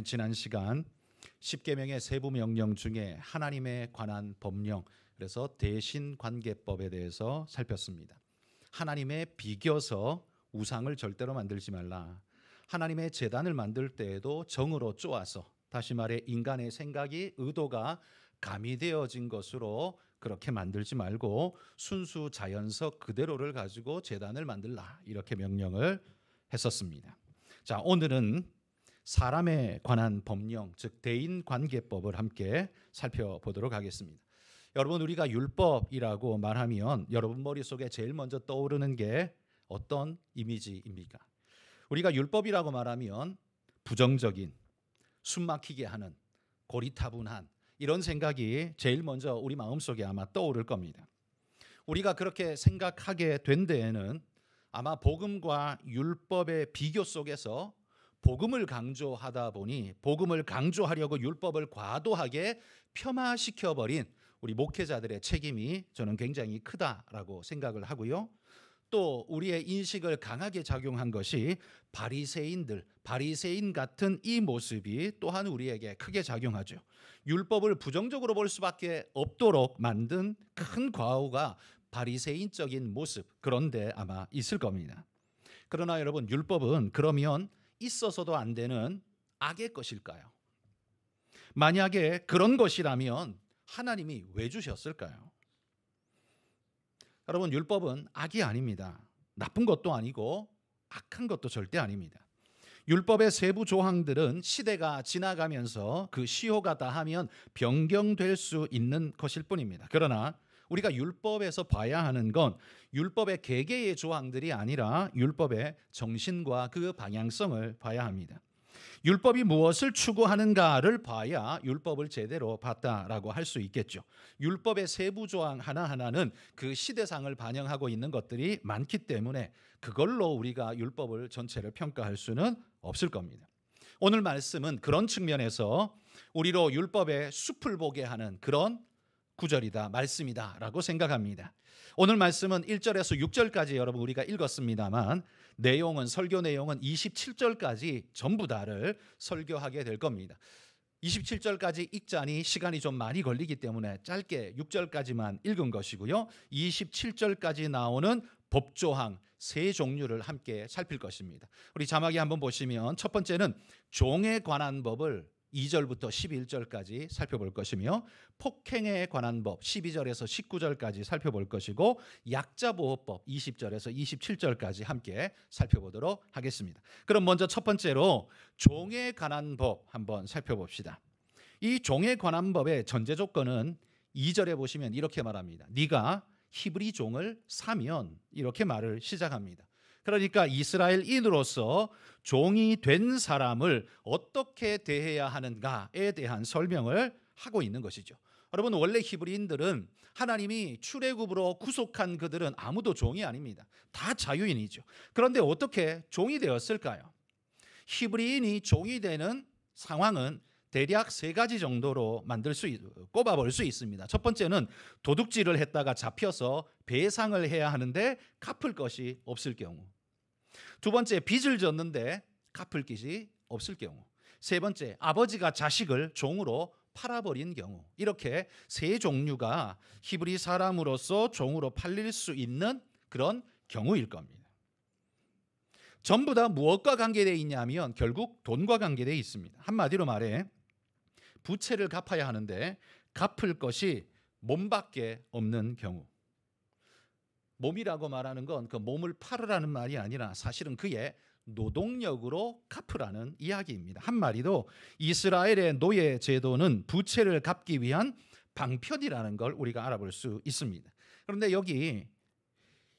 우리는 지난 시간 십계명의 세부 명령 중에 하나님에 관한 법령, 그래서 대신관계법에 대해서 살폈습니다. 하나님의 비겨서 우상을 절대로 만들지 말라. 하나님의 제단을 만들 때에도 정으로 쪼아서, 다시 말해 인간의 생각이 의도가 가미되어진 것으로 그렇게 만들지 말고 순수 자연석 그대로를 가지고 제단을 만들라, 이렇게 명령을 했었습니다. 자, 오늘은 사람에 관한 법령, 즉 대인관계법을 함께 살펴보도록 하겠습니다. 여러분, 우리가 율법이라고 말하면 여러분 머릿속에 제일 먼저 떠오르는 게 어떤 이미지입니까? 우리가 율법이라고 말하면 부정적인, 숨막히게 하는, 고리타분한 이런 생각이 제일 먼저 우리 마음속에 아마 떠오를 겁니다. 우리가 그렇게 생각하게 된 데에는 아마 복음과 율법의 비교 속에서 복음을 강조하다 보니 복음을 강조하려고 율법을 과도하게 폄하시켜버린 우리 목회자들의 책임이 저는 굉장히 크다라고 생각을 하고요. 또 우리의 인식을 강하게 작용한 것이 바리새인 같은 이 모습이 또한 우리에게 크게 작용하죠. 율법을 부정적으로 볼 수밖에 없도록 만든 큰 과오가 바리새인적인 모습, 그런데 아마 있을 겁니다. 그러나 여러분, 율법은 그러면 있어서도 안 되는 악의 것일까요? 만약에 그런 것이라면 하나님이 왜 주셨을까요? 여러분, 율법은 악이 아닙니다. 나쁜 것도 아니고 악한 것도 절대 아닙니다. 율법의 세부 조항들은 시대가 지나가면서 그 시효가 다하면 변경될 수 있는 것일 뿐입니다. 그러나 우리가 율법에서 봐야 하는 건 율법의 개개의 조항들이 아니라 율법의 정신과 그 방향성을 봐야 합니다. 율법이 무엇을 추구하는가를 봐야 율법을 제대로 봤다라고 할 수 있겠죠. 율법의 세부 조항 하나하나는 그 시대상을 반영하고 있는 것들이 많기 때문에 그걸로 우리가 율법을 전체를 평가할 수는 없을 겁니다. 오늘 말씀은 그런 측면에서 우리로 율법의 숲을 보게 하는 그런 구절이다, 말씀이다라고 생각합니다. 오늘 말씀은 1절에서 6절까지 여러분 우리가 읽었습니다만 설교 내용은 27절까지 전부 다를 설교하게 될 겁니다. 27절까지 읽자니 시간이 좀 많이 걸리기 때문에 짧게 6절까지만 읽은 것이고요. 27절까지 나오는 법조항 세 종류를 함께 살필 것입니다. 우리 자막에 한번 보시면 첫 번째는 종에 관한 법을 2절부터 11절까지 살펴볼 것이며 폭행에 관한 법 12절에서 19절까지 살펴볼 것이고 약자보호법 20절에서 27절까지 함께 살펴보도록 하겠습니다. 그럼 먼저 첫 번째로 종에 관한 법 한번 살펴봅시다. 이 종에 관한 법의 전제 조건은 2절에 보시면 이렇게 말합니다. 네가 히브리 종을 사면, 이렇게 말을 시작합니다. 그러니까 이스라엘인으로서 종이 된 사람을 어떻게 대해야 하는가에 대한 설명을 하고 있는 것이죠. 여러분, 원래 히브리인들은 하나님이 출애굽으로 구속한 그들은 아무도 종이 아닙니다. 다 자유인이죠. 그런데 어떻게 종이 되었을까요? 히브리인이 종이 되는 상황은 대략 세 가지 정도로 꼽아볼 수 있습니다. 첫 번째는 도둑질을 했다가 잡혀서 배상을 해야 하는데 갚을 것이 없을 경우. 두 번째, 빚을 졌는데 갚을 것이 없을 경우. 세 번째, 아버지가 자식을 종으로 팔아버린 경우. 이렇게 세 종류가 히브리 사람으로서 종으로 팔릴 수 있는 그런 경우일 겁니다. 전부 다 무엇과 관계되어 있냐면 결국 돈과 관계되어 있습니다. 한마디로 말해 부채를 갚아야 하는데 갚을 것이 몸밖에 없는 경우. 몸이라고 말하는 건 그 몸을 팔으라는 말이 아니라 사실은 그의 노동력으로 갚으라는 이야기입니다. 한마디로 이스라엘의 노예 제도는 부채를 갚기 위한 방편이라는 걸 우리가 알아볼 수 있습니다. 그런데 여기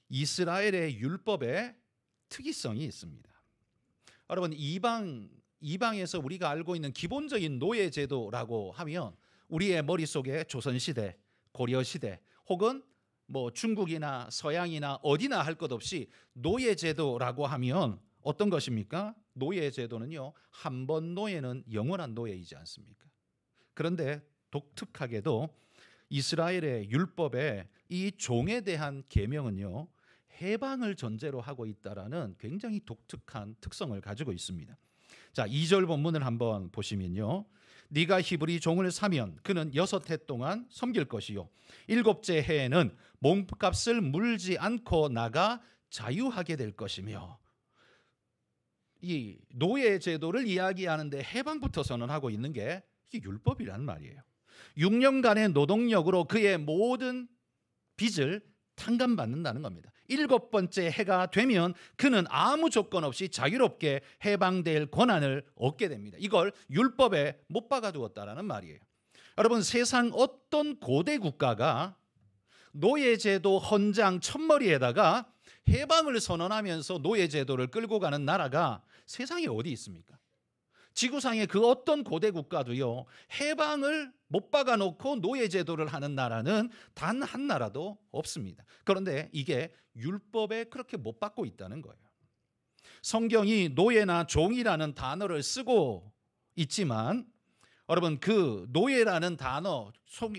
이스라엘의 율법에 특이성이 있습니다. 여러분, 이방에서 우리가 알고 있는 기본적인 노예 제도라고 하면 우리의 머릿속에 조선시대, 고려시대 혹은 중국이나 서양이나 어디나 할 것 없이 노예 제도라고 하면 어떤 것입니까? 노예 제도는요, 한 번 노예는 영원한 노예이지 않습니까? 그런데 독특하게도 이스라엘의 율법에 이 종에 대한 계명은요, 해방을 전제로 하고 있다라는 굉장히 독특한 특성을 가지고 있습니다. 자, 2절 본문을 한번 보시면요. 네가 히브리 종을 사면 그는 6해 동안 섬길 것이요 7째 해에는 몸값을 물지 않고 나가 자유하게 될 것이며, 이 노예 제도를 이야기하는데 해방부터 선언하고 있는 게 이게 율법이란 말이에요. 6년간의 노동력으로 그의 모든 빚을 탕감받는다는 겁니다. 7번째 해가 되면 그는 아무 조건 없이 자유롭게 해방될 권한을 얻게 됩니다. 이걸 율법에 못 박아두었다라는 말이에요. 여러분, 세상 어떤 고대 국가가 노예제도 헌장 첫머리에다가 해방을 선언하면서 노예제도를 끌고 가는 나라가 세상에 어디 있습니까? 지구상의 그 어떤 고대 국가도요, 해방을 못 박아놓고 노예제도를 하는 나라는 단 한 나라도 없습니다. 그런데 이게 율법에 그렇게 못 박고 있다는 거예요. 성경이 노예나 종이라는 단어를 쓰고 있지만, 여러분, 그 노예라는 단어,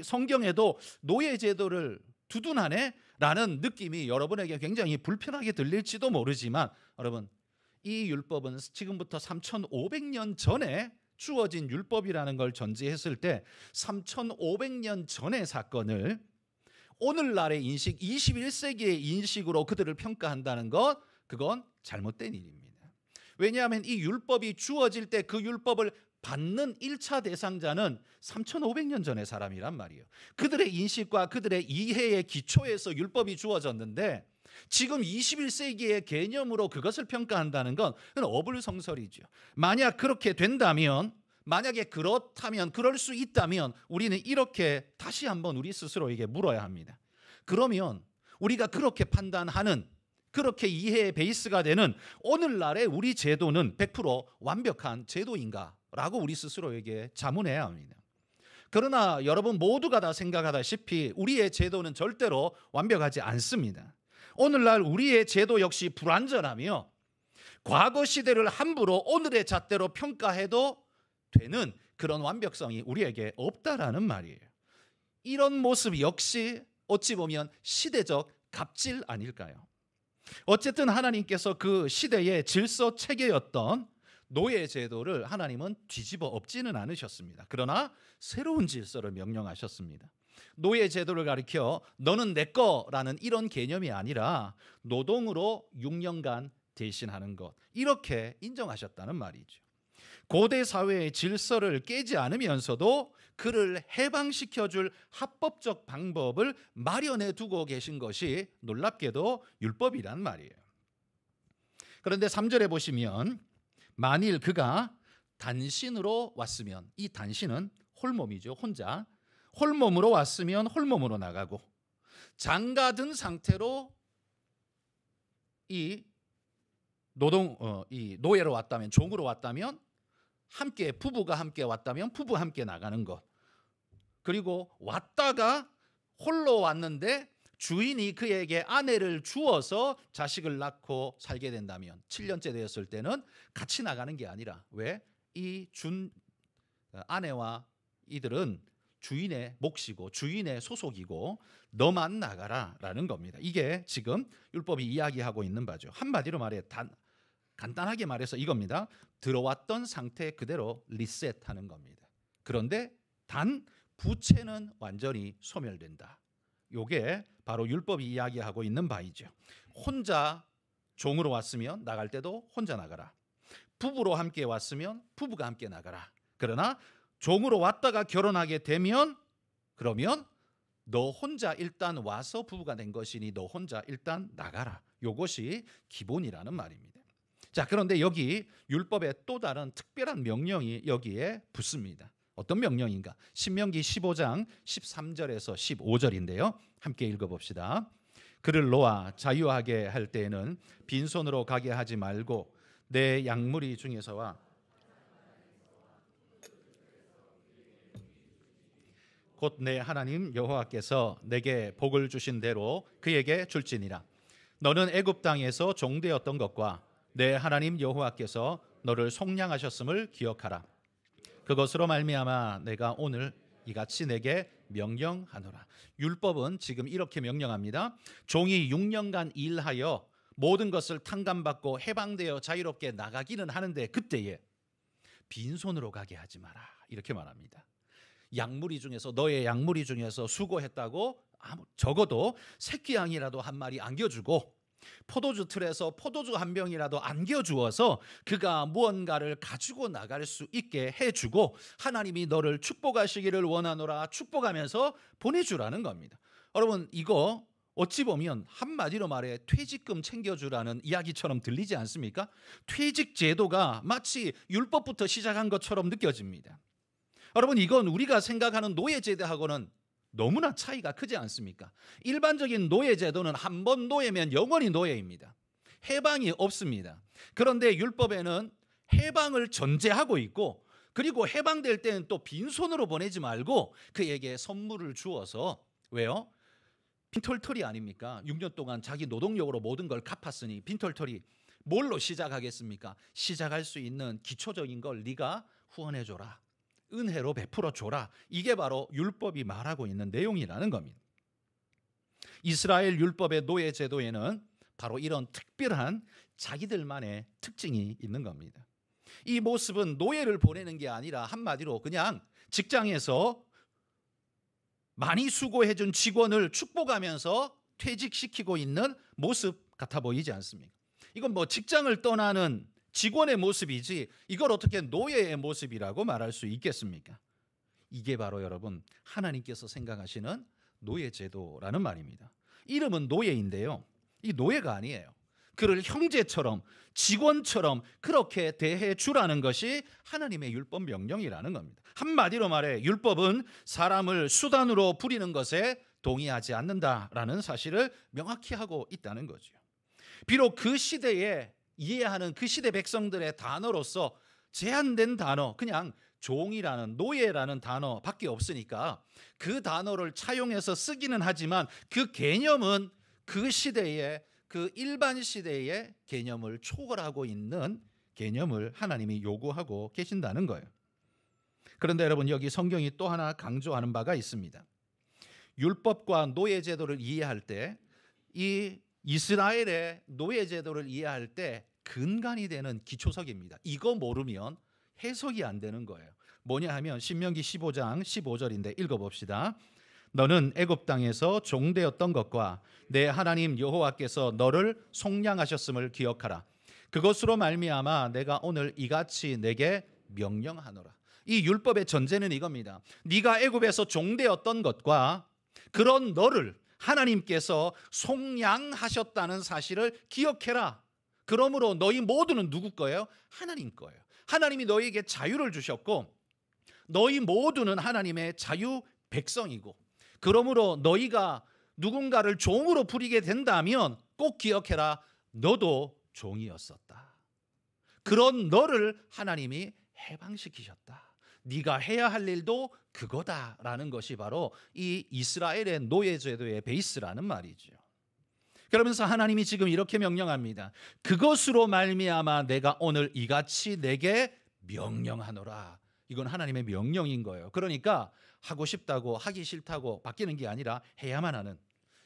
성경에도 노예제도를 두둔하네? 라는 느낌이 여러분에게 굉장히 불편하게 들릴지도 모르지만, 여러분, 이 율법은 지금부터 3,500년 전에 주어진 율법이라는 걸 전제했을 때 3,500년 전의 사건을 오늘날의 인식, 21세기의 인식으로 그들을 평가한다는 것, 그건 잘못된 일입니다. 왜냐하면 이 율법이 주어질 때 그 율법을 받는 1차 대상자는 3,500년 전의 사람이란 말이에요. 그들의 인식과 그들의 이해의 기초에서 율법이 주어졌는데 지금 21세기의 개념으로 그것을 평가한다는 건 어불성설이죠. 만약 그렇게 된다면, 만약에 그렇다면, 그럴 수 있다면 우리는 이렇게 다시 한번 우리 스스로에게 물어야 합니다. 그러면 우리가 그렇게 판단하는, 그렇게 이해의 베이스가 되는 오늘날의 우리 제도는 100% 완벽한 제도인가? 라고 우리 스스로에게 자문해야 합니다. 그러나 여러분 모두가 다 생각하다시피 우리의 제도는 절대로 완벽하지 않습니다. 오늘날 우리의 제도 역시 불완전하며 과거 시대를 함부로 오늘의 잣대로 평가해도 되는 그런 완벽성이 우리에게 없다라는 말이에요. 이런 모습 역시 어찌 보면 시대적 갑질 아닐까요? 어쨌든 하나님께서 그 시대의 질서 체계였던 노예 제도를 하나님은 뒤집어 엎지는 않으셨습니다. 그러나 새로운 질서를 명령하셨습니다. 노예 제도를 가리켜 너는 내 거라는 이런 개념이 아니라 노동으로 6년간 대신하는 것, 이렇게 인정하셨다는 말이죠. 고대 사회의 질서를 깨지 않으면서도 그를 해방시켜줄 합법적 방법을 마련해 두고 계신 것이 놀랍게도 율법이란 말이에요. 그런데 3절에 보시면 만일 그가 단신으로 왔으면, 이 단신은 홀몸이죠. 혼자 홀몸으로 왔으면 홀몸으로 나가고, 장가든 상태로 이 노예로 왔다면, 종으로 왔다면 함께, 부부가 함께 왔다면 부부 함께 나가는 것. 그리고 왔다가 홀로 왔는데 주인이 그에게 아내를 주어서 자식을 낳고 살게 된다면 7년째 되었을 때는 같이 나가는 게 아니라, 왜? 이 준 아내와 이들은 주인의 몫이고 주인의 소속이고 너만 나가라 라는 겁니다. 이게 지금 율법이 이야기하고 있는 바죠. 한마디로 말해 간단하게 말해서 이겁니다. 들어왔던 상태 그대로 리셋하는 겁니다. 그런데 단 부채는 완전히 소멸된다. 요게 바로 율법이 이야기하고 있는 바이죠. 혼자 종으로 왔으면 나갈 때도 혼자 나가라. 부부로 함께 왔으면 부부가 함께 나가라. 그러나 종으로 왔다가 결혼하게 되면, 그러면 너 혼자 일단 와서 부부가 된 것이니 너 혼자 일단 나가라. 요것이 기본이라는 말입니다. 자, 그런데 여기 율법의 또 다른 특별한 명령이 여기에 붙습니다. 어떤 명령인가? 신명기 15장 13절에서 15절인데요. 함께 읽어봅시다. 그를 놓아 자유하게 할 때에는 빈손으로 가게 하지 말고 내 양무리 중에서와 곧 내 하나님 여호와께서 내게 복을 주신 대로 그에게 줄지니라. 너는 애굽 땅에서 종되었던 것과 내 하나님 여호와께서 너를 속량하셨음을 기억하라. 그것으로 말미암아 내가 오늘 이같이 내게 명령하노라. 율법은 지금 이렇게 명령합니다. 종이 6년간 일하여 모든 것을 탕감받고 해방되어 자유롭게 나가기는 하는데, 그때에 빈손으로 가게 하지 마라. 이렇게 말합니다. 양무리 중에서 너의 양무리 중에서 수고했다고 적어도 새끼양이라도 한 마리 안겨주고 포도주 틀에서 포도주 한 병이라도 안겨주어서 그가 무언가를 가지고 나갈 수 있게 해주고 하나님이 너를 축복하시기를 원하노라 축복하면서 보내주라는 겁니다. 여러분 이거 어찌 보면 한마디로 말해 퇴직금 챙겨주라는 이야기처럼 들리지 않습니까? 퇴직 제도가 마치 율법부터 시작한 것처럼 느껴집니다. 여러분 이건 우리가 생각하는 노예제도하고는 너무나 차이가 크지 않습니까? 일반적인 노예제도는 한 번 노예면 영원히 노예입니다. 해방이 없습니다. 그런데 율법에는 해방을 전제하고 있고 그리고 해방될 때는 또 빈손으로 보내지 말고 그에게 선물을 주어서 왜요? 빈털터리 아닙니까? 6년 동안 자기 노동력으로 모든 걸 갚았으니 빈털터리 뭘로 시작하겠습니까? 시작할 수 있는 기초적인 걸 네가 후원해줘라. 은혜로 베풀어줘라. 이게 바로 율법이 말하고 있는 내용이라는 겁니다. 이스라엘 율법의 노예 제도에는 바로 이런 특별한 자기들만의 특징이 있는 겁니다. 이 모습은 노예를 보내는 게 아니라 한마디로 그냥 직장에서 많이 수고해준 직원을 축복하면서 퇴직시키고 있는 모습 같아 보이지 않습니까? 이건 뭐 직장을 떠나는 직원의 모습이지 이걸 어떻게 노예의 모습이라고 말할 수 있겠습니까? 이게 바로 여러분 하나님께서 생각하시는 노예 제도라는 말입니다. 이름은 노예인데요. 이 노예가 아니에요. 그를 형제처럼 직원처럼 그렇게 대해 주라는 것이 하나님의 율법 명령이라는 겁니다. 한마디로 말해 율법은 사람을 수단으로 부리는 것에 동의하지 않는다라는 사실을 명확히 하고 있다는 거죠. 비록 그 시대에 이해하는 그 시대 백성들의 단어로서 제한된 단어 그냥 종이라는 노예라는 단어밖에 없으니까 그 단어를 차용해서 쓰기는 하지만 그 개념은 그 시대의 그 일반 시대의 개념을 초월하고 있는 개념을 하나님이 요구하고 계신다는 거예요. 그런데 여러분 여기 성경이 또 하나 강조하는 바가 있습니다. 율법과 노예 제도를 이해할 때 이 이스라엘의 노예 제도를 이해할 때 근간이 되는 기초석입니다. 이거 모르면 해석이 안 되는 거예요. 뭐냐 하면 신명기 15장 15절인데 읽어봅시다. 너는 애굽 땅에서 종되었던 것과 내 하나님 여호와께서 너를 속량하셨음을 기억하라. 그것으로 말미암아 내가 오늘 이같이 내게 명령하노라. 이 율법의 전제는 이겁니다. 네가 애굽에서 종되었던 것과 그런 너를 하나님께서 속량하셨다는 사실을 기억해라. 그러므로 너희 모두는 누구 거예요? 하나님 거예요. 하나님이 너희에게 자유를 주셨고 너희 모두는 하나님의 자유 백성이고 그러므로 너희가 누군가를 종으로 부리게 된다면 꼭 기억해라. 너도 종이었었다. 그런 너를 하나님이 해방시키셨다. 네가 해야 할 일도 그거다라는 것이 바로 이 이스라엘의 노예 제도의 베이스라는 말이죠. 그러면서 하나님이 지금 이렇게 명령합니다. 그것으로 말미암아 내가 오늘 이같이 내게 명령하노라. 이건 하나님의 명령인 거예요. 그러니까 하고 싶다고 하기 싫다고 바뀌는 게 아니라 해야만 하는.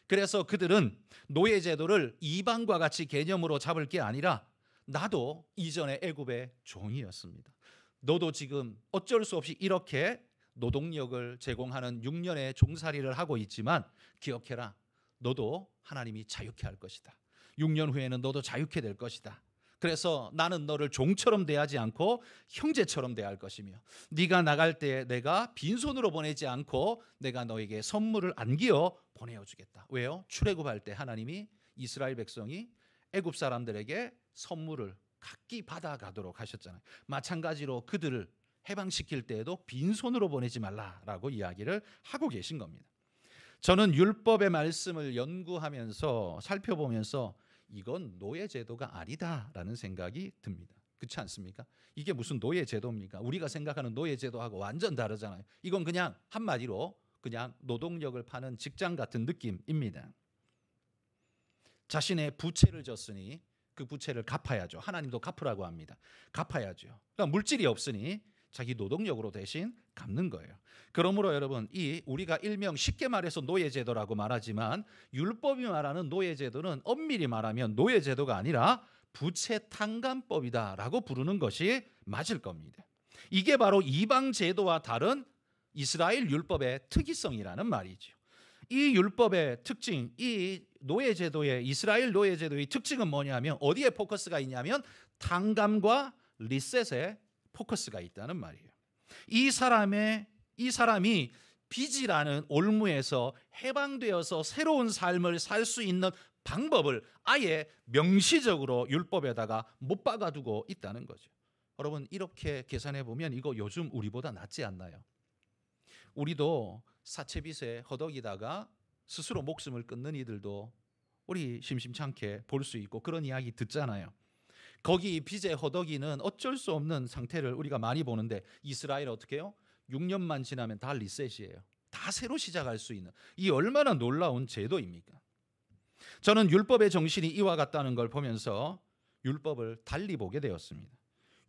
그래서 그들은 노예 제도를 이방과 같이 개념으로 잡을 게 아니라 나도 이전에 애굽의 종이었습니다. 너도 지금 어쩔 수 없이 이렇게 노동력을 제공하는 6년의 종살이를 하고 있지만 기억해라. 너도 하나님이 자유케 할 것이다. 6년 후에는 너도 자유케 될 것이다. 그래서 나는 너를 종처럼 대하지 않고 형제처럼 대할 것이며 네가 나갈 때 내가 빈손으로 보내지 않고 내가 너에게 선물을 안기어 보내어 주겠다. 왜요? 출애굽할 때 하나님이 이스라엘 백성이 애굽 사람들에게 선물을 각기 받아가도록 하셨잖아요. 마찬가지로 그들을 해방시킬 때에도 빈손으로 보내지 말라라고 이야기를 하고 계신 겁니다. 저는 율법의 말씀을 연구하면서 살펴보면서 이건 노예 제도가 아니다라는 생각이 듭니다. 그렇지 않습니까? 이게 무슨 노예 제도입니까? 우리가 생각하는 노예 제도하고 완전 다르잖아요. 이건 그냥 한마디로 그냥 노동력을 파는 직장 같은 느낌입니다. 자신의 부채를 졌으니 그 부채를 갚아야죠. 하나님도 갚으라고 합니다. 갚아야죠. 그러니까 물질이 없으니 자기 노동력으로 대신 갚는 거예요. 그러므로 여러분 이 우리가 일명 쉽게 말해서 노예제도라고 말하지만 율법이 말하는 노예제도는 엄밀히 말하면 노예제도가 아니라 부채 탕감법이다라고 부르는 것이 맞을 겁니다. 이게 바로 이방 제도와 다른 이스라엘 율법의 특이성이라는 말이죠. 이 율법의 특징, 이 노예제도의 이스라엘 노예제도의 특징은 뭐냐면 어디에 포커스가 있냐면 탕감과 리셋에 포커스가 있다는 말이에요. 이 사람이 빚이라는 올무에서 해방되어서 새로운 삶을 살 수 있는 방법을 아예 명시적으로 율법에다가 못 박아두고 있다는 거죠. 여러분 이렇게 계산해 보면 이거 요즘 우리보다 낫지 않나요? 우리도 사채빚에 허덕이다가 스스로 목숨을 끊는 이들도 우리 심심찮게 볼 수 있고 그런 이야기 듣잖아요. 거기 빚에 허덕이는 어쩔 수 없는 상태를 우리가 많이 보는데 이스라엘 어떻게 해요? 6년만 지나면 다 리셋이에요. 다 새로 시작할 수 있는 이 얼마나 놀라운 제도입니까? 저는 율법의 정신이 이와 같다는 걸 보면서 율법을 달리 보게 되었습니다.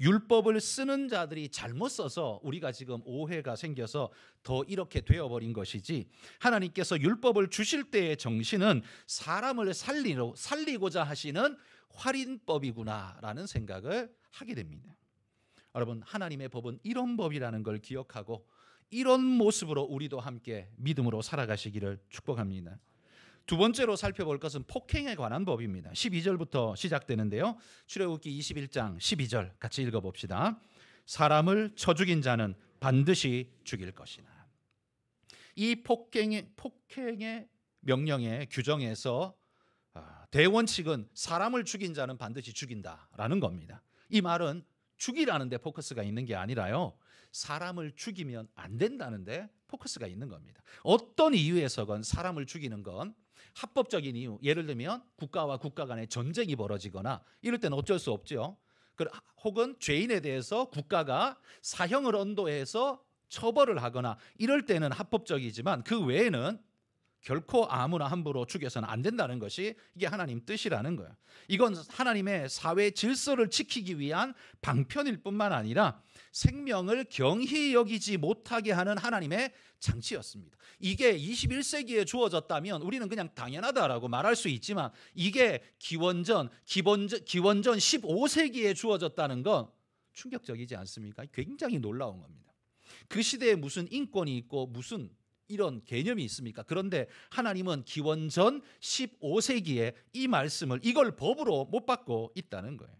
율법을 쓰는 자들이 잘못 써서 우리가 지금 오해가 생겨서 더 이렇게 되어버린 것이지 하나님께서 율법을 주실 때의 정신은 사람을 살리고자 하시는 활인법이구나라는 생각을 하게 됩니다. 여러분 하나님의 법은 이런 법이라는 걸 기억하고 이런 모습으로 우리도 함께 믿음으로 살아가시기를 축복합니다. 두 번째로 살펴볼 것은 폭행에 관한 법입니다. 12절부터 시작되는데요. 출애굽기 21장 12절 같이 읽어봅시다. 사람을 쳐 죽인 자는 반드시 죽일 것이나. 이 폭행의 명령의 규정에서 대원칙은 사람을 죽인 자는 반드시 죽인다라는 겁니다. 이 말은 죽이라는 데 포커스가 있는 게 아니라요. 사람을 죽이면 안 된다는 데 포커스가 있는 겁니다. 어떤 이유에서건 사람을 죽이는 건 합법적인 이유, 예를 들면 국가와 국가 간의 전쟁이 벌어지거나 이럴 때는 어쩔 수 없죠. 혹은 죄인에 대해서 국가가 사형을 언도해서 처벌을 하거나 이럴 때는 합법적이지만 그 외에는 결코 아무나 함부로 죽여서는 안 된다는 것이 이게 하나님 뜻이라는 거예요. 이건 하나님의 사회 질서를 지키기 위한 방편일 뿐만 아니라 생명을 경히 여기지 못하게 하는 하나님의 장치였습니다. 이게 21세기에 주어졌다면 우리는 그냥 당연하다라고 말할 수 있지만 이게 기원전 15세기에 주어졌다는 건 충격적이지 않습니까? 굉장히 놀라운 겁니다. 그 시대에 무슨 인권이 있고 무슨 이런 개념이 있습니까? 그런데 하나님은 기원전 15세기에 이 말씀을 이걸 법으로 못 받고 있다는 거예요.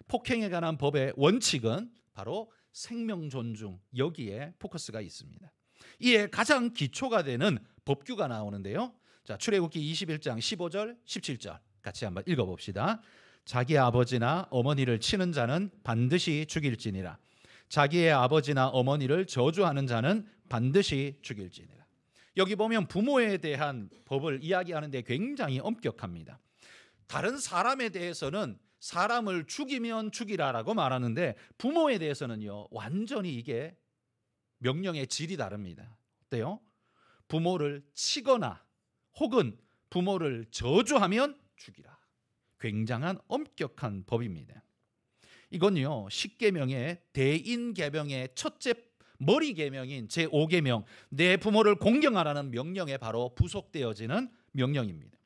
폭행에 관한 법의 원칙은 바로 생명 존중, 여기에 포커스가 있습니다. 이에 가장 기초가 되는 법규가 나오는데요. 자, 출애굽기 21장 15절, 17절 같이 한번 읽어봅시다. 자기 아버지나 어머니를 치는 자는 반드시 죽일지니라. 자기의 아버지나 어머니를 저주하는 자는 반드시 죽일지니라. 여기 보면 부모에 대한 법을 이야기하는 데 굉장히 엄격합니다. 다른 사람에 대해서는 사람을 죽이면 죽이라라고 말하는데 부모에 대해서는요 완전히 이게 명령의 질이 다릅니다. 어때요? 부모를 치거나 혹은 부모를 저주하면 죽이라. 굉장한 엄격한 법입니다. 이건요 십계명의 대인계명의 첫째 머리 계명인 제5계명 내 부모를 공경하라는 명령에 바로 부속되어지는 명령입니다.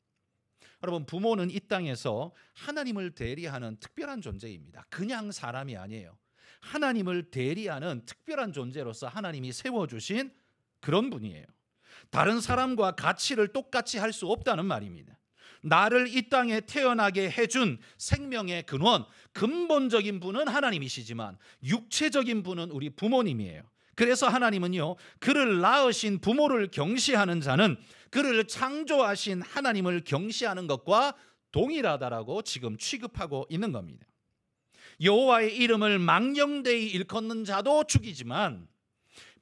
여러분 부모는 이 땅에서 하나님을 대리하는 특별한 존재입니다. 그냥 사람이 아니에요. 하나님을 대리하는 특별한 존재로서 하나님이 세워주신 그런 분이에요. 다른 사람과 가치를 똑같이 할 수 없다는 말입니다. 나를 이 땅에 태어나게 해준 생명의 근원, 근본적인 분은 하나님이시지만 육체적인 분은 우리 부모님이에요. 그래서 하나님은요, 그를 낳으신 부모를 경시하는 자는 그를 창조하신 하나님을 경시하는 것과 동일하다라고 지금 취급하고 있는 겁니다. 여호와의 이름을 망령되이 일컫는 자도 죽이지만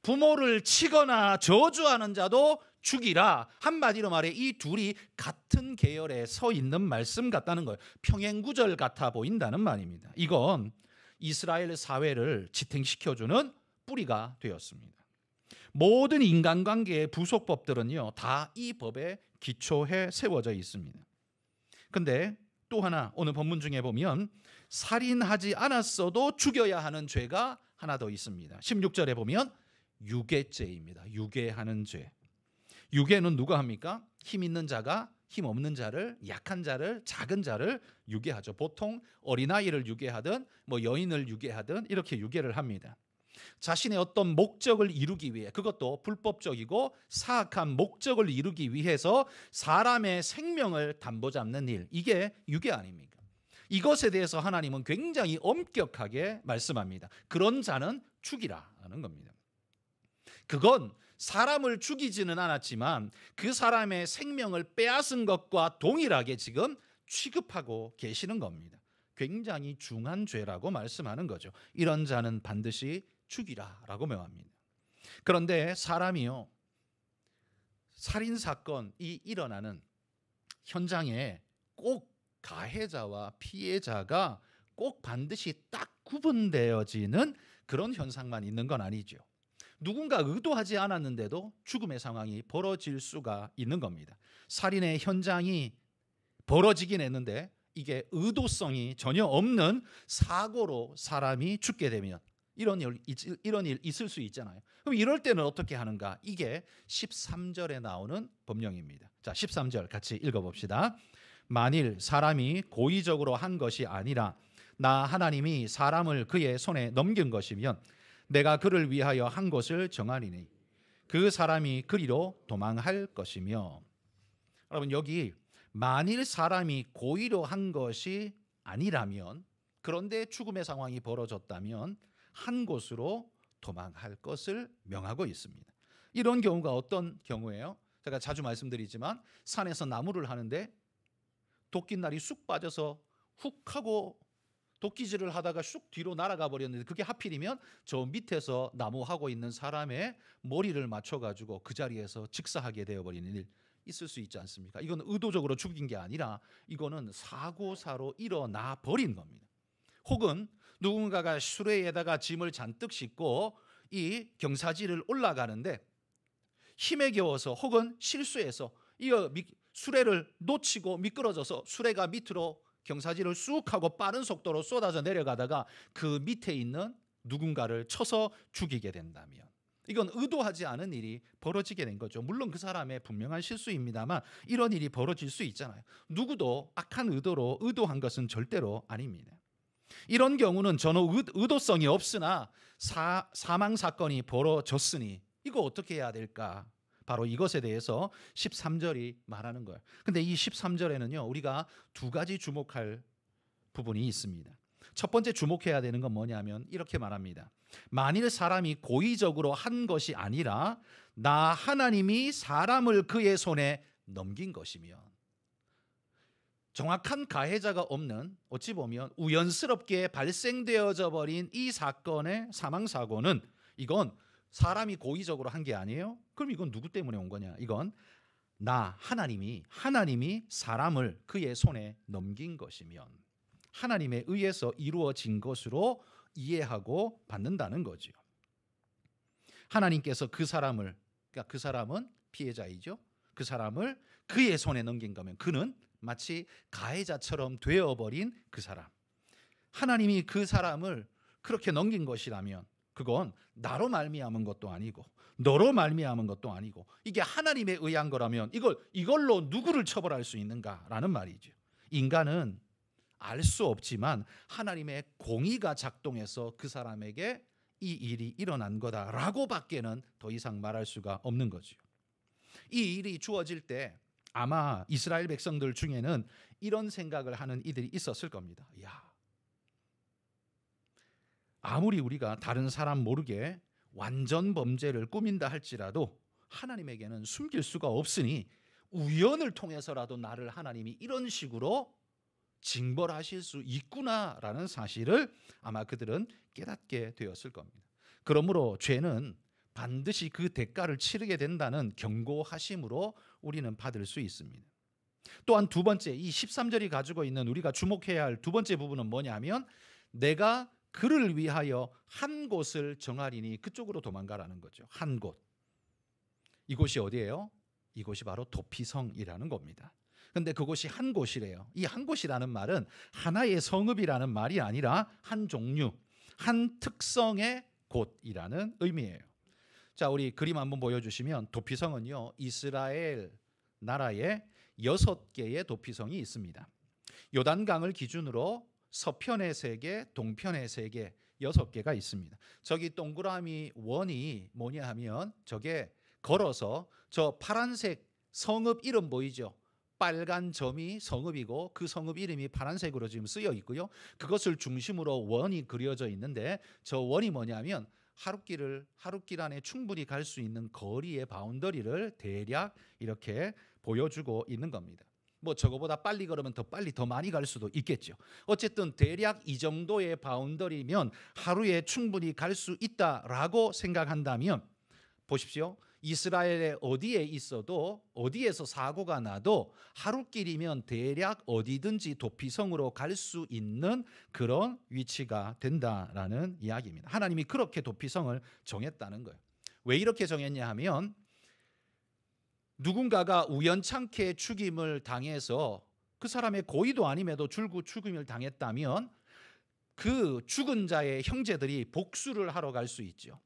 부모를 치거나 저주하는 자도 죽이라. 한마디로 말해 이 둘이 같은 계열에 서 있는 말씀 같다는 거예요. 평행구절 같아 보인다는 말입니다. 이건 이스라엘 사회를 지탱시켜주는 뿌리가 되었습니다. 모든 인간관계의 부속법들은요 다 이 법에 기초해 세워져 있습니다. 근데 또 하나 오늘 본문 중에 보면 살인하지 않았어도 죽여야 하는 죄가 하나 더 있습니다. 16절에 보면 유괴죄입니다. 유괴하는 죄. 유괴는 누가 합니까? 힘 있는 자가 힘 없는 자를, 약한 자를, 작은 자를 유괴하죠. 보통 어린아이를 유괴하든 뭐 여인을 유괴하든 이렇게 유괴를 합니다. 자신의 어떤 목적을 이루기 위해, 그것도 불법적이고 사악한 목적을 이루기 위해서 사람의 생명을 담보잡는 일, 이게 유괴 아닙니까? 이것에 대해서 하나님은 굉장히 엄격하게 말씀합니다. 그런 자는 죽이라는 겁니다. 그건 사람을 죽이지는 않았지만 그 사람의 생명을 빼앗은 것과 동일하게 지금 취급하고 계시는 겁니다. 굉장히 중한 죄라고 말씀하는 거죠. 이런 자는 반드시 죽이라라고 명합니다. 그런데 사람이요, 살인사건이 일어나는 현장에 꼭 가해자와 피해자가 꼭 반드시 딱 구분되어지는 그런 현상만 있는 건 아니죠. 누군가 의도하지 않았는데도 죽음의 상황이 벌어질 수가 있는 겁니다. 살인의 현장이 벌어지긴 했는데 이게 의도성이 전혀 없는 사고로 사람이 죽게 되면 이런 일 있을 수 있잖아요. 그럼 이럴 때는 어떻게 하는가? 이게 13절에 나오는 법령입니다. 자, 13절 같이 읽어봅시다. 만일 사람이 고의적으로 한 것이 아니라 나 하나님이 사람을 그의 손에 넘긴 것이면 내가 그를 위하여 한 것을 정하리니 그 사람이 그리로 도망할 것이며. 여러분, 여기 만일 사람이 고의로 한 것이 아니라면, 그런데 죽음의 상황이 벌어졌다면 한 곳으로 도망할 것을 명하고 있습니다. 이런 경우가 어떤 경우예요? 제가 자주 말씀드리지만 산에서 나무를 하는데 도끼날이 쑥 빠져서 훅 하고 도끼질을 하다가 쑥 뒤로 날아가 버렸는데 그게 하필이면 저 밑에서 나무하고 있는 사람의 머리를 맞춰가지고 그 자리에서 직사하게 되어버리는 일 있을 수 있지 않습니까? 이건 의도적으로 죽인 게 아니라 이거는 사고사로 일어나 버린 겁니다. 혹은 누군가가 수레에다가 짐을 잔뜩 싣고 이 경사지를 올라가는데 힘에 겨워서 혹은 실수해서 이 수레를 놓치고 미끄러져서 수레가 밑으로 경사지를 쑥 하고 빠른 속도로 쏟아져 내려가다가 그 밑에 있는 누군가를 쳐서 죽이게 된다면 이건 의도하지 않은 일이 벌어지게 된 거죠. 물론 그 사람의 분명한 실수입니다만 이런 일이 벌어질 수 있잖아요. 누구도 악한 의도로 의도한 것은 절대로 아닙니다. 이런 경우는 전혀 의도성이 없으나 사망 사건이 벌어졌으니 이거 어떻게 해야 될까? 바로 이것에 대해서 13절이 말하는 거예요. 근데 이 13절에는요, 우리가 두 가지 주목할 부분이 있습니다. 첫 번째 주목해야 되는 건 뭐냐면 이렇게 말합니다. 만일 사람이 고의적으로 한 것이 아니라 나 하나님이 사람을 그의 손에 넘긴 것이면, 정확한 가해자가 없는, 어찌 보면 우연스럽게 발생되어져 버린 이 사건의 사망사고는 이건 사람이 고의적으로 한 게 아니에요. 그럼 이건 누구 때문에 온 거냐? 이건 나 하나님이 사람을 그의 손에 넘긴 것이면 하나님에 의해서 이루어진 것으로 이해하고 받는다는 거죠. 하나님께서 그 사람을, 그러니까 그 사람은 피해자이죠. 그 사람을 그의 손에 넘긴 거면 그는 마치 가해자처럼 되어버린 그 사람. 하나님이 그 사람을 그렇게 넘긴 것이라면 그건 나로 말미암은 것도 아니고 너로 말미암은 것도 아니고 이게 하나님에 의한 거라면 이걸로 누구를 처벌할 수 있는가라는 말이죠. 인간은 알 수 없지만 하나님의 공의가 작동해서 그 사람에게 이 일이 일어난 거다라고 밖에는 더 이상 말할 수가 없는 거죠. 이 일이 주어질 때 아마 이스라엘 백성들 중에는 이런 생각을 하는 이들이 있었을 겁니다. 야, 아무리 우리가 다른 사람 모르게 완전 범죄를 꾸민다 할지라도 하나님에게는 숨길 수가 없으니 우연을 통해서라도 나를 하나님이 이런 식으로 징벌하실 수 있구나라는 사실을 아마 그들은 깨닫게 되었을 겁니다. 그러므로 죄는 반드시 그 대가를 치르게 된다는 경고하심으로 우리는 받을 수 있습니다. 또한 두 번째, 이 13절이 가지고 있는 우리가 주목해야 할 두 번째 부분은 뭐냐면 내가 그를 위하여 한 곳을 정하리니 그쪽으로 도망가라는 거죠. 한 곳. 이곳이 어디예요? 이곳이 바로 도피성이라는 겁니다. 근데 그곳이 한 곳이래요. 이 한 곳이라는 말은 하나의 성읍이라는 말이 아니라 한 종류, 한 특성의 곳이라는 의미예요. 자, 우리 그림 한번 보여주시면 도피성은요, 이스라엘 나라의 6개의 도피성이 있습니다. 요단강을 기준으로 서편의 3개, 동편의 3개, 6개가 있습니다. 저기 동그라미 원이 뭐냐 하면 저게 걸어서 저 파란색 성읍 이름 보이죠? 빨간 점이 성읍이고 그 성읍 이름이 파란색으로 지금 쓰여 있고요. 그것을 중심으로 원이 그려져 있는데 저 원이 뭐냐면 하룻길 안에 충분히 갈 수 있는 거리의 바운더리를 대략 이렇게 보여주고 있는 겁니다. 뭐 저거보다 빨리 걸으면 더 빨리 더 많이 갈 수도 있겠죠. 어쨌든 대략 이 정도의 바운더리면 하루에 충분히 갈 수 있다라고 생각한다면 보십시오. 이스라엘의 어디에 있어도 어디에서 사고가 나도 하루길이면 대략 어디든지 도피성으로 갈 수 있는 그런 위치가 된다라는 이야기입니다. 하나님이 그렇게 도피성을 정했다는 거예요. 왜 이렇게 정했냐 하면 누군가가 우연찮게 죽임을 당해서 그 사람의 고의도 아님에도 죽임을 당했다면 그 죽은 자의 형제들이 복수를 하러 갈 수 있죠.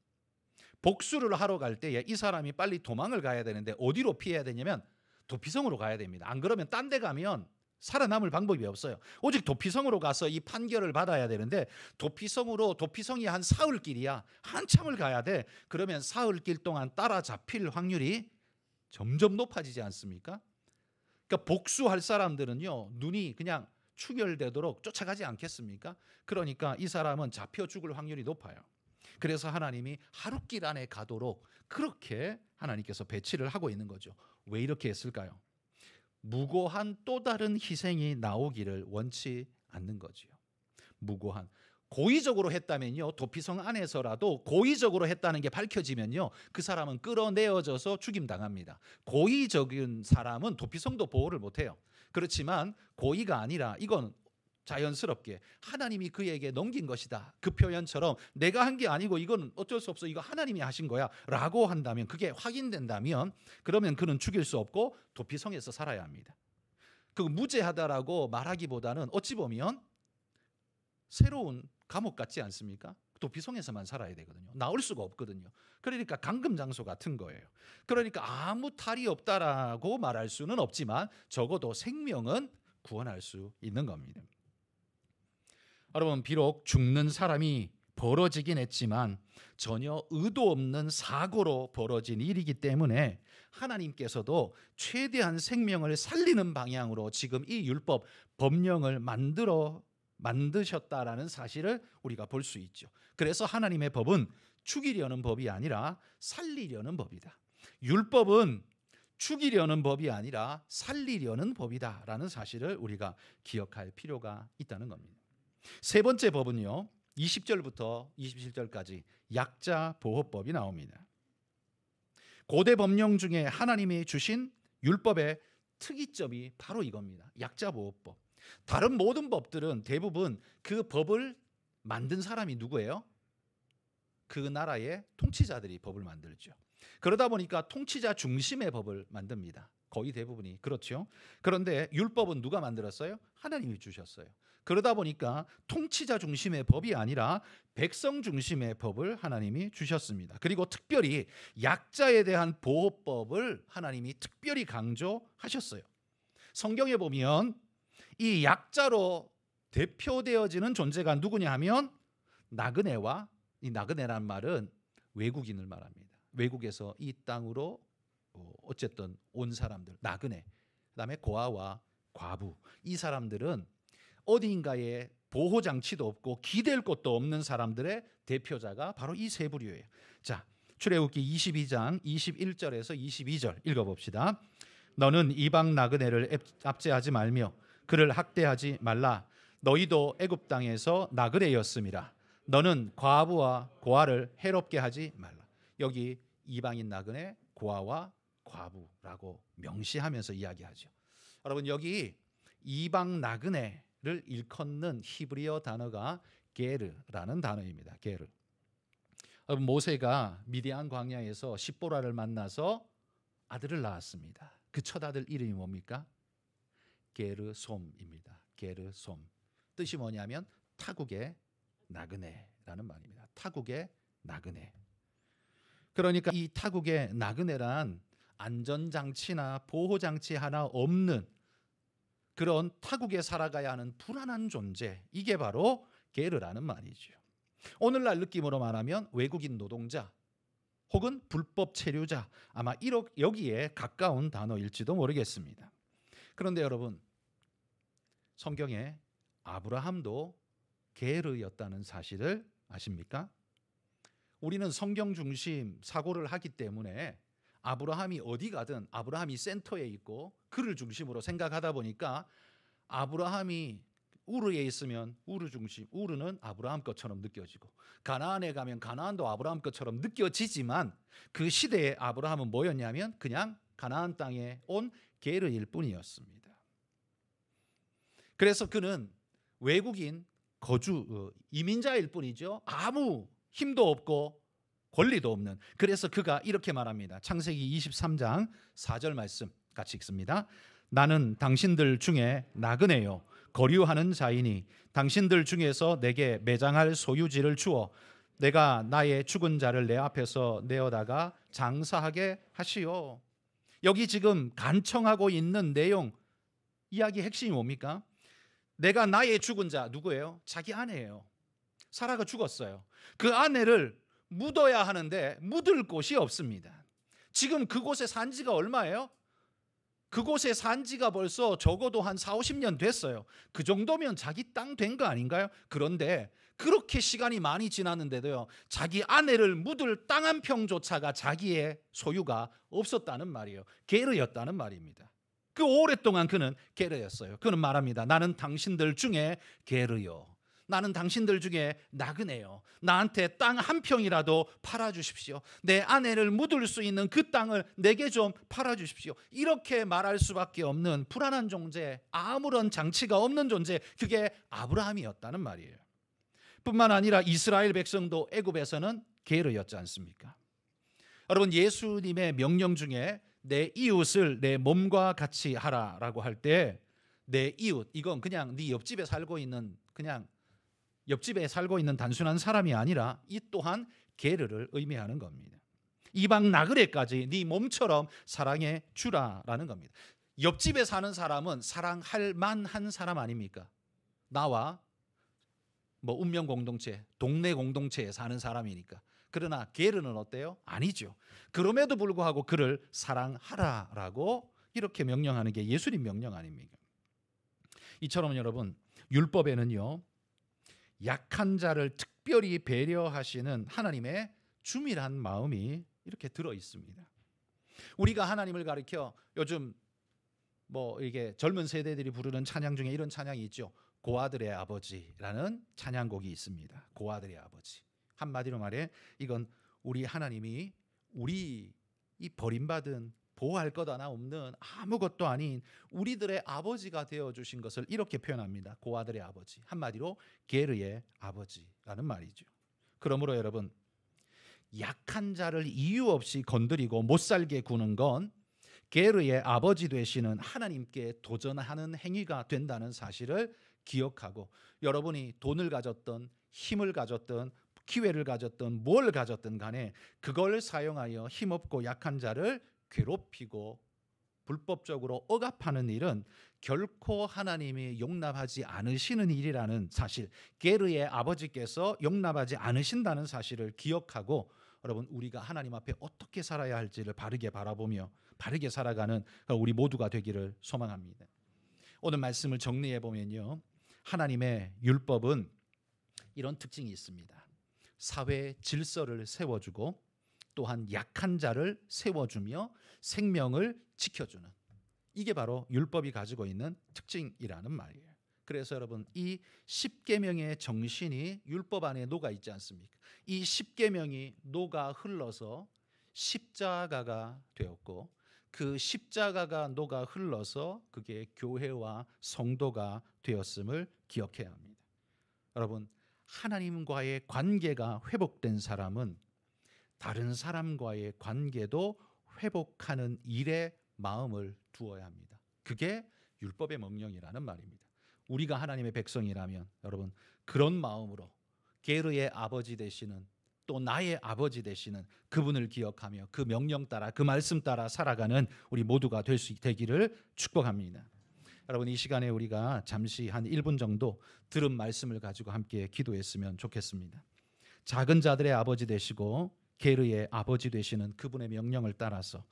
복수를 하러 갈 때에 이 사람이 빨리 도망을 가야 되는데 어디로 피해야 되냐면 도피성으로 가야 됩니다. 안 그러면 딴 데 가면 살아남을 방법이 없어요. 오직 도피성으로 가서 이 판결을 받아야 되는데 도피성이 한 사흘길이야. 한참을 가야 돼. 그러면 사흘길 동안 따라잡힐 확률이 점점 높아지지 않습니까? 그러니까 복수할 사람들은요, 눈이 그냥 충혈되도록 쫓아가지 않겠습니까? 그러니까 이 사람은 잡혀 죽을 확률이 높아요. 그래서 하나님이 하룻길 안에 가도록 그렇게 하나님께서 배치를 하고 있는 거죠. 왜 이렇게 했을까요? 무고한 또 다른 희생이 나오기를 원치 않는 거지요. 무고한. 고의적으로 했다면요, 도피성 안에서라도 고의적으로 했다는 게 밝혀지면요, 그 사람은 끌어내어져서 죽임당합니다. 고의적인 사람은 도피성도 보호를 못해요. 그렇지만 고의가 아니라 이건 자연스럽게 하나님이 그에게 넘긴 것이다. 그 표현처럼 내가 한 게 아니고 이건 어쩔 수 없어. 이거 하나님이 하신 거야. 라고 한다면, 그게 확인된다면 그러면 그는 죽일 수 없고 도피성에서 살아야 합니다. 그 무죄하다라고 말하기보다는 어찌 보면 새로운 감옥 같지 않습니까? 도피성에서만 살아야 되거든요. 나올 수가 없거든요. 그러니까 감금 장소 같은 거예요. 그러니까 아무 탈이 없다라고 말할 수는 없지만 적어도 생명은 구원할 수 있는 겁니다. 여러분, 비록 죽는 사람이 벌어지긴 했지만 전혀 의도 없는 사고로 벌어진 일이기 때문에 하나님께서도 최대한 생명을 살리는 방향으로 지금 이 율법, 법령을 만드셨다라는 사실을 우리가 볼 수 있죠. 그래서 하나님의 법은 죽이려는 법이 아니라 살리려는 법이다. 율법은 죽이려는 법이 아니라 살리려는 법이다라는 사실을 우리가 기억할 필요가 있다는 겁니다. 세 번째 법은요, 20절부터 27절까지 약자보호법이 나옵니다. 고대 법령 중에 하나님이 주신 율법의 특이점이 바로 이겁니다. 약자보호법. 다른 모든 법들은 대부분 그 법을 만든 사람이 누구예요? 그 나라의 통치자들이 법을 만들죠. 그러다 보니까 통치자 중심의 법을 만듭니다. 거의 대부분이 그렇죠. 그런데 율법은 누가 만들었어요? 하나님이 주셨어요. 그러다 보니까 통치자 중심의 법이 아니라 백성 중심의 법을 하나님이 주셨습니다. 그리고 특별히 약자에 대한 보호법을 하나님이 특별히 강조하셨어요. 성경에 보면 이 약자로 대표되어지는 존재가 누구냐 하면 나그네와, 이 나그네란 말은 외국인을 말합니다. 외국에서 이 땅으로 어쨌든 온 사람들, 나그네, 그다음에 고아와 과부, 이 사람들은 어딘가에 보호장치도 없고 기댈 곳도 없는 사람들의 대표자가 바로 이 세 부류예요. 자, 출애굽기 22장 21절에서 22절 읽어봅시다. 너는 이방 나그네를 압제하지 말며 그를 학대하지 말라. 너희도 애굽 땅에서 나그네였음이라. 너는 과부와 고아를 해롭게 하지 말라. 여기 이방인 나그네, 고아와 과부라고 명시하면서 이야기하죠. 여러분, 여기 이방 나그네를 일컫는 히브리어 단어가 게르라는 단어입니다. 게르. 여러분, 모세가 미디안 광야에서 십보라를 만나서 아들을 낳았습니다. 그 첫 아들 이름이 뭡니까? 게르솜입니다. 게르솜. 뜻이 뭐냐면 타국의 나그네라는 말입니다. 타국의 나그네. 그러니까 이 타국의 나그네란 안전장치나 보호장치 하나 없는 그런 타국에 살아가야 하는 불안한 존재, 이게 바로 게르라는 말이죠. 오늘날 느낌으로 말하면 외국인 노동자 혹은 불법 체류자, 아마 여기에 가까운 단어일지도 모르겠습니다. 그런데 여러분, 성경에 아브라함도 게르였다는 사실을 아십니까? 우리는 성경 중심 사고를 하기 때문에 아브라함이 어디 가든 아브라함이 센터에 있고 그를 중심으로 생각하다 보니까 아브라함이 우르에 있으면 우르 중심, 우르는 아브라함 것처럼 느껴지고, 가나안에 가면 가나안도 아브라함 것처럼 느껴지지만 그 시대의 아브라함은 뭐였냐면 그냥 가나안 땅에 온 게르일 뿐이었습니다. 그래서 그는 외국인 이민자일 뿐이죠. 아무 힘도 없고 권리도 없는. 그래서 그가 이렇게 말합니다. 창세기 23장 4절 말씀 같이 읽습니다. 나는 당신들 중에 나그네요 거류하는 자이니 당신들 중에서 내게 매장할 소유지를 주어 내가 나의 죽은 자를 내 앞에서 내어다가 장사하게 하시오. 여기 지금 간청하고 있는 내용, 이야기 핵심이 뭡니까? 내가 나의 죽은 자, 누구예요? 자기 아내예요. 사라가 죽었어요. 그 아내를 묻어야 하는데 묻을 곳이 없습니다. 지금 그곳에 산 지가 얼마예요? 그곳에 산 지가 벌써 적어도 한 4, 50년 됐어요. 그 정도면 자기 땅 된 거 아닌가요? 그런데 그렇게 시간이 많이 지났는데도요, 자기 아내를 묻을 땅 한 평조차가 자기의 소유가 없었다는 말이에요. 게르였다는 말입니다. 그 오랫동안 그는 게르였어요. 그는 말합니다. 나는 당신들 중에 게르요. 나는 당신들 중에 나그네요. 나한테 땅 한 평이라도 팔아주십시오. 내 아내를 묻을 수 있는 그 땅을 내게 좀 팔아주십시오. 이렇게 말할 수밖에 없는 불안한 존재, 아무런 장치가 없는 존재, 그게 아브라함이었다는 말이에요. 뿐만 아니라 이스라엘 백성도 애굽에서는 게르였지 않습니까? 여러분, 예수님의 명령 중에 내 이웃을 내 몸과 같이 하라라고 할 때 내 이웃, 이건 그냥 네 옆집에 살고 있는 단순한 사람이 아니라 이 또한 게르를 의미하는 겁니다. 이방 나그네까지 네 몸처럼 사랑해 주라라는 겁니다. 옆집에 사는 사람은 사랑할 만한 사람 아닙니까? 나와 운명 공동체, 동네 공동체에 사는 사람이니까. 그러나 게르는 어때요? 아니죠. 그럼에도 불구하고 그를 사랑하라라고 이렇게 명령하는 게 예수님 명령 아닙니까? 이처럼 여러분, 율법에는요, 약한 자를 특별히 배려하시는 하나님의 주밀한 마음이 이렇게 들어 있습니다. 우리가 하나님을 가리켜 요즘 이게 젊은 세대들이 부르는 찬양 중에 이런 찬양이 있죠. 고아들의 아버지라는 찬양곡이 있습니다. 고아들의 아버지. 한마디로 말해 이건 우리 하나님이 우리 이 버림받은 보호할 것 하나 없는 아무것도 아닌 우리들의 아버지가 되어주신 것을 이렇게 표현합니다. 고아들의 아버지. 한마디로 게르의 아버지라는 말이죠. 그러므로 여러분, 약한 자를 이유 없이 건드리고 못살게 구는 건 게르의 아버지 되시는 하나님께 도전하는 행위가 된다는 사실을 기억하고, 여러분이 돈을 가졌던 힘을 가졌던 기회를 가졌던 뭘 가졌든 간에 그걸 사용하여 힘없고 약한 자를 괴롭히고 불법적으로 억압하는 일은 결코 하나님이 용납하지 않으시는 일이라는 사실, 게르의 아버지께서 용납하지 않으신다는 사실을 기억하고, 여러분, 우리가 하나님 앞에 어떻게 살아야 할지를 바르게 바라보며 바르게 살아가는 우리 모두가 되기를 소망합니다. 오늘 말씀을 정리해 보면요, 하나님의 율법은 이런 특징이 있습니다. 사회 질서를 세워주고 또한 약한 자를 세워주며 생명을 지켜주는, 이게 바로 율법이 가지고 있는 특징이라는 말이에요. 그래서 여러분, 이 10계명의 정신이 율법 안에 녹아 있지 않습니까? 이 10계명이 녹아 흘러서 십자가가 되었고, 그 십자가가 녹아 흘러서 그게 교회와 성도가 되었음을 기억해야 합니다. 여러분, 하나님과의 관계가 회복된 사람은 다른 사람과의 관계도 회복하는 일에 마음을 두어야 합니다. 그게 율법의 명령이라는 말입니다. 우리가 하나님의 백성이라면 여러분, 그런 마음으로 게르의 아버지 되시는 또 나의 아버지 되시는 그분을 기억하며 그 명령 따라 그 말씀 따라 살아가는 우리 모두가 되기를 축복합니다. 여러분, 이 시간에 우리가 잠시 한 1분 정도 들은 말씀을 가지고 함께 기도했으면 좋겠습니다. 작은 자들의 아버지 되시고 게르의 아버지 되시는 그분의 명령을 따라서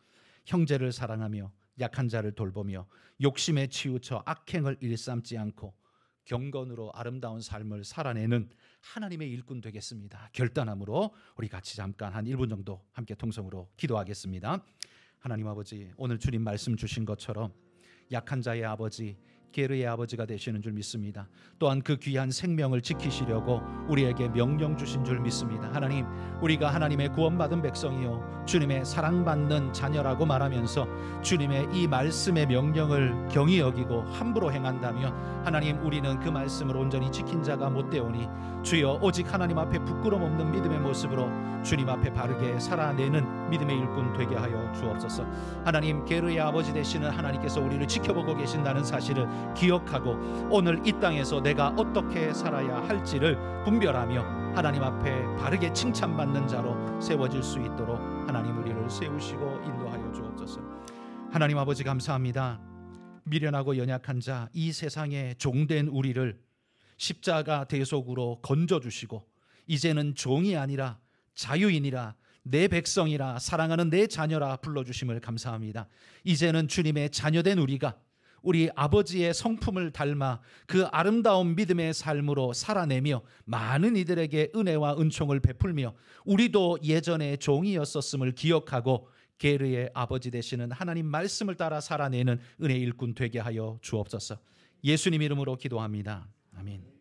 형제를 사랑하며 약한 자를 돌보며 욕심에 치우쳐 악행을 일삼지 않고 경건으로 아름다운 삶을 살아내는 하나님의 일꾼 되겠습니다. 결단함으로 우리 같이 잠깐 한 1분 정도 함께 통성으로 기도하겠습니다. 하나님 아버지, 오늘 주님 말씀 주신 것처럼 약한 자의 아버지, 게르의 아버지가 되시는 줄 믿습니다. 또한 그 귀한 생명을 지키시려고 우리에게 명령 주신 줄 믿습니다. 하나님, 우리가 하나님의 구원받은 백성이요 주님의 사랑받는 자녀라고 말하면서 주님의 이 말씀의 명령을 경히 여기고 함부로 행한다면 하나님, 우리는 그 말씀을 온전히 지킨 자가 못 되오니 주여, 오직 하나님 앞에 부끄럼 없는 믿음의 모습으로 주님 앞에 바르게 살아내는 믿음의 일꾼 되게 하여 주옵소서. 하나님, 게르의 아버지 되시는 하나님께서 우리를 지켜보고 계신다는 사실을 기억하고 오늘 이 땅에서 내가 어떻게 살아야 할지를 분별하며 하나님 앞에 바르게 칭찬받는 자로 세워질 수 있도록 하나님 우리를 세우시고 인도하여 주옵소서. 하나님 아버지, 감사합니다. 미련하고 연약한 자, 이 세상에 종된 우리를 십자가 대속으로 건져주시고 이제는 종이 아니라 자유인이라, 내 백성이라, 사랑하는 내 자녀라 불러주심을 감사합니다. 이제는 주님의 자녀된 우리가 우리 아버지의 성품을 닮아 그 아름다운 믿음의 삶으로 살아내며 많은 이들에게 은혜와 은총을 베풀며 우리도 예전에 종이었었음을 기억하고 게르의 아버지 되시는 하나님 말씀을 따라 살아내는 은혜 일꾼 되게 하여 주옵소서. 예수님 이름으로 기도합니다. 아멘.